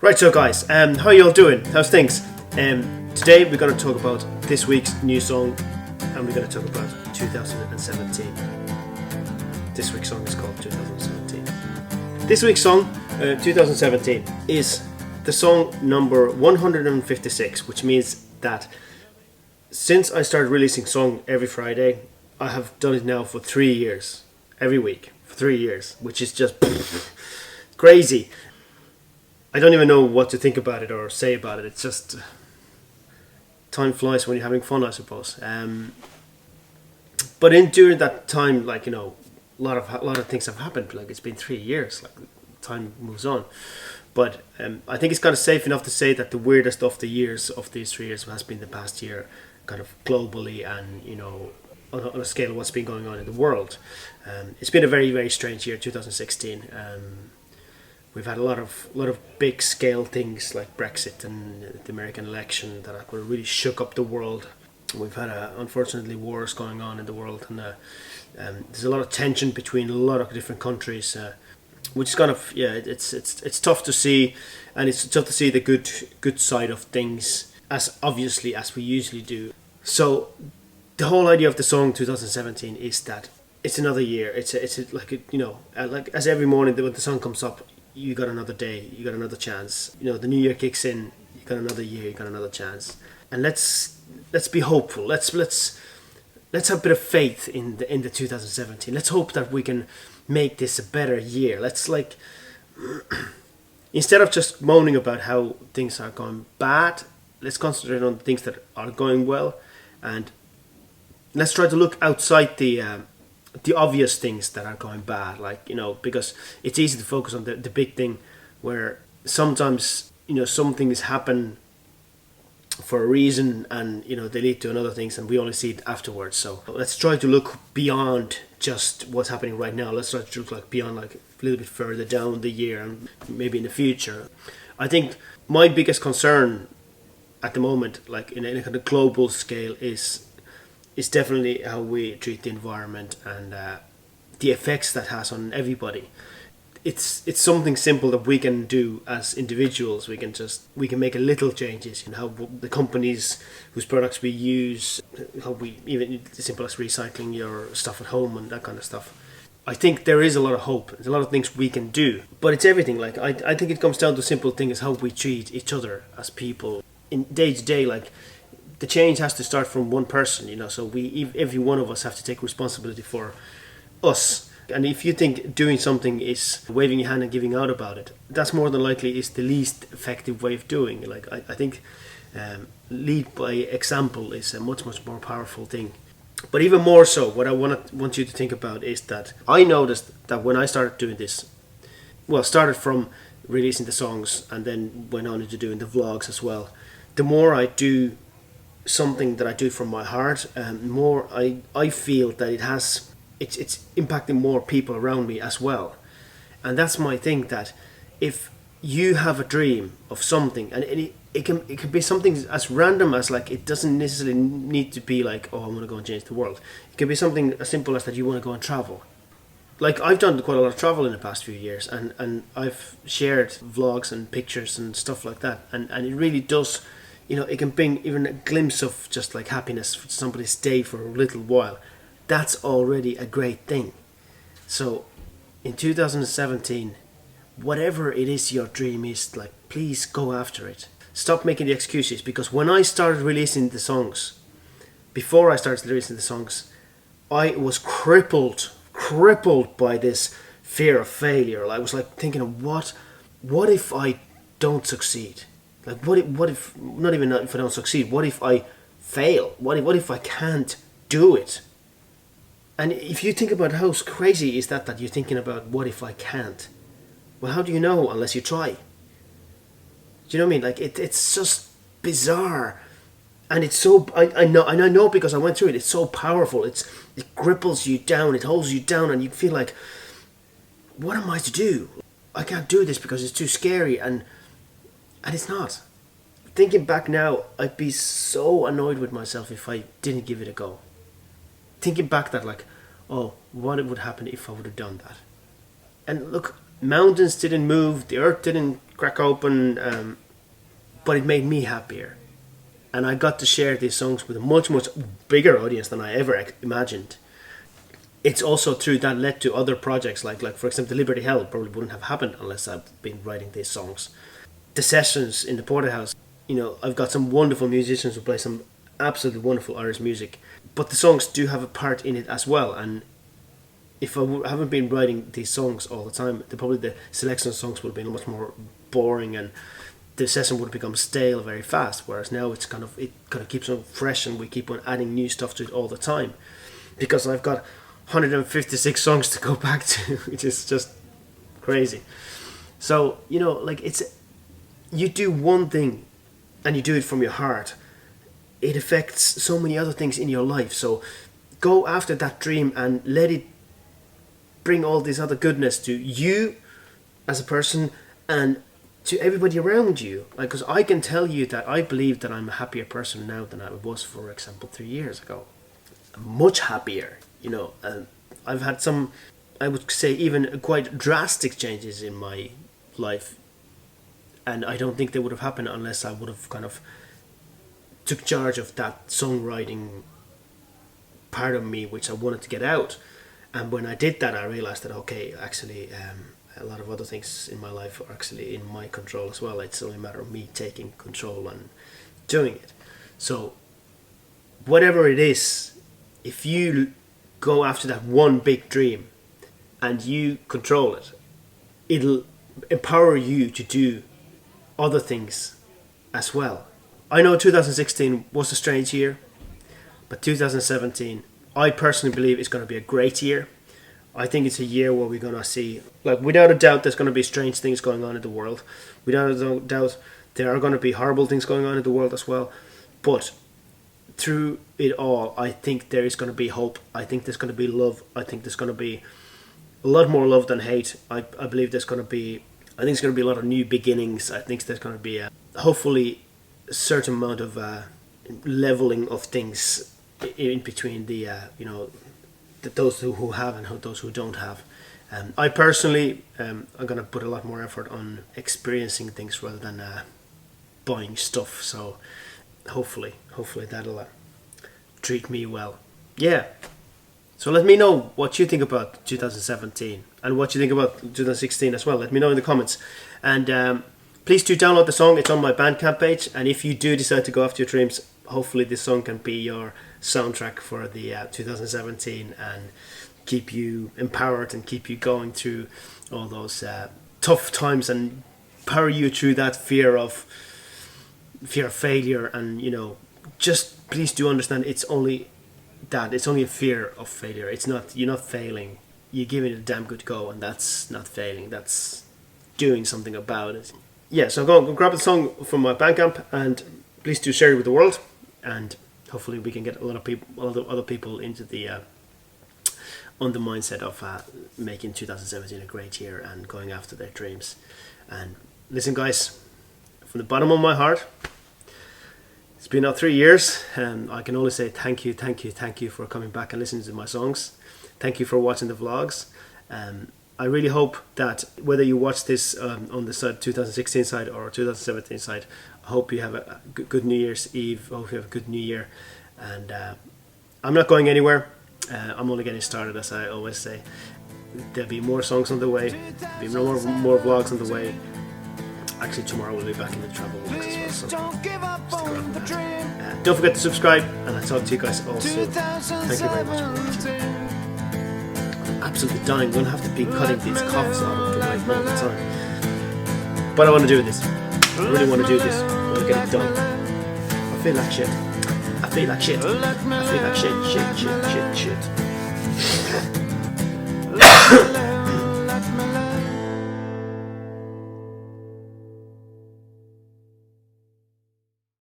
Right, so guys, how are you all doing? How's things? Today we're going to talk about this week's new song, and we're going to talk about 2017. This week's song is called 2017. This week's song, 2017, is the song number 156, which means that since I started releasing song every Friday, I have done it now for 3 years, every week, for 3 years, which is just crazy. I don't even know what to think about it or say about it. It's just time flies when you're having fun, I suppose. But during that time, a lot of things have happened. Like, it's been 3 years. Like, time moves on. But I think it's kind of safe enough to say that the weirdest of these 3 years has been the past year, kind of globally and on a scale of what's been going on in the world. It's been a very, very strange year, 2016. We've had a lot of big scale things like Brexit and the American election that really shook up the world. We've had unfortunately wars going on in the world, and there's a lot of tension between a lot of different countries, which is kind of it's tough to see, and it's tough to see the good side of things as obviously as we usually do. So the whole idea of the song 2017 is that it's another year. It's like as every morning when the sun comes up, you got another day, you got another chance. The new year kicks in, you got another year, you got another chance. And let's be hopeful. Let's have a bit of faith in the 2017. Let's hope that we can make this a better year. Let's instead of just moaning about how things are going bad, let's concentrate on things that are going well, and let's try to look outside the obvious things that are going bad, because it's easy to focus on the big thing, where sometimes some things happen for a reason, and they lead to another things, and we only see it afterwards. So let's try to look beyond just what's happening right now. Let's try to look beyond, a little bit further down the year and maybe in the future. I think my biggest concern at the moment, in a kind of global scale, is definitely how we treat the environment and the effects that has on everybody. It's something simple that we can do as individuals. We can make a little changes in how the companies whose products we use, how we, even as simple as recycling your stuff at home and that kind of stuff. I think there is a lot of hope. There's a lot of things we can do, but it's everything. I think it comes down to simple things, how we treat each other as people in day to day. The change has to start from one person, so every one of us have to take responsibility for us. And if you think doing something is waving your hand and giving out about it, that's more than likely is the least effective way of doing it. I think lead by example is a much, much more powerful thing. But even more so, what I want you to think about is that I noticed that when I started doing this, started from releasing the songs and then went on into doing the vlogs as well, the more I do something that I do from my heart, more I feel that it's impacting more people around me as well. And that's my thing, that if you have a dream of something, and it can be something as random as it doesn't necessarily need to be I want to go and change the world. It can be something as simple as that you want to go and travel. I've done quite a lot of travel in the past few years, and I've shared vlogs and pictures and stuff like that, and it really does. It can bring even a glimpse of just happiness for somebody's day for a little while. That's already a great thing. So in 2017, whatever it is your dream is, please go after it. Stop making the excuses, because when I started releasing the songs, before I started releasing the songs, I was crippled by this fear of failure. I was thinking of what if I don't succeed? What if not even if I don't succeed? What if I fail? What if I can't do it? And if you think about how crazy is that you're thinking about what if I can't? Well, how do you know unless you try? Do you know what I mean? It's just bizarre, and it's so I know because I went through it. It's so powerful. It cripples you down. It holds you down, and you feel what am I to do? I can't do this because it's too scary, and it's not. Thinking back now, I'd be so annoyed with myself if I didn't give it a go. Thinking back that what would happen if I would have done that? And look, mountains didn't move, the earth didn't crack open, but it made me happier. And I got to share these songs with a much, much bigger audience than I ever imagined. It's also true that led to other projects, like for example, Liberty Hell probably wouldn't have happened unless I've been writing these songs. The sessions in the Porterhouse, I've got some wonderful musicians who play some absolutely wonderful Irish music, but the songs do have a part in it as well. And if I haven't been writing these songs all the time, probably the selection of songs would have been much more boring, and the session would become stale very fast. Whereas now it kind of keeps on fresh, and we keep on adding new stuff to it all the time, because I've got 156 songs to go back to, which is just crazy. So you do one thing and you do it from your heart, it affects so many other things in your life. So go after that dream and let it bring all this other goodness to you as a person and to everybody around you. Because I can tell you that I believe that I'm a happier person now than I was, for example, 3 years ago. Much happier. I've had some, I would say, even quite drastic changes in my life, and I don't think they would have happened unless I would have kind of took charge of that songwriting part of me which I wanted to get out. And when I did that, I realized that okay, actually a lot of other things in my life are actually in my control as well. It's only a matter of me taking control and doing it. So whatever it is, if you go after that one big dream and you control it, it'll empower you to do other things as well. I know 2016 was a strange year, but 2017 I personally believe is going to be a great year. I think it's a year where we're going to see, without a doubt, there's going to be strange things going on in the world. Without a doubt, there are going to be horrible things going on in the world as well. But through it all, I think there is going to be hope. I think there's going to be love. I think there's going to be a lot more love than hate. I believe there's going to be, I think there's going to be a lot of new beginnings. I think there's going to be hopefully a certain amount of leveling of things in between the those who have and those who don't have. I personally am going to put a lot more effort on experiencing things rather than buying stuff. So hopefully that'll treat me well. Yeah. So let me know what you think about 2017 and what you think about 2016 as well. Let me know in the comments. And please do download the song. It's on my Bandcamp page. And if you do decide to go after your dreams, hopefully this song can be your soundtrack for the 2017 and keep you empowered and keep you going through all those tough times and power you through that fear of failure. And just please do understand, it's only that, it's only a fear of failure. It's not, you're not failing, you're giving it a damn good go, and that's not failing, that's doing something about it. Yeah, so go grab the song from my Bandcamp and please do share it with the world, and hopefully we can get a lot of people, other people into the on the mindset of making 2017 a great year and going after their dreams. And listen guys, from the bottom of my heart, it's been now 3 years, and I can only say thank you for coming back and listening to my songs. Thank you for watching the vlogs. I really hope that whether you watch this on the 2016 side or 2017 side, I hope you have a good New Year's Eve. I hope you have a good New Year. And I'm not going anywhere. I'm only getting started, as I always say. There'll be more songs on the way. There'll be more vlogs on the way. Actually, tomorrow we'll be back in the travel vlogs as well. So stick around. Don't forget to subscribe, and I'll talk to you guys all soon. Thank you very much for watching. I'm absolutely dying. I'm going to have to be cutting these coughs out of the mic all the time. But I want to do this. I really want to do this. I want to get it done. I feel like shit. I feel like shit. I feel like shit.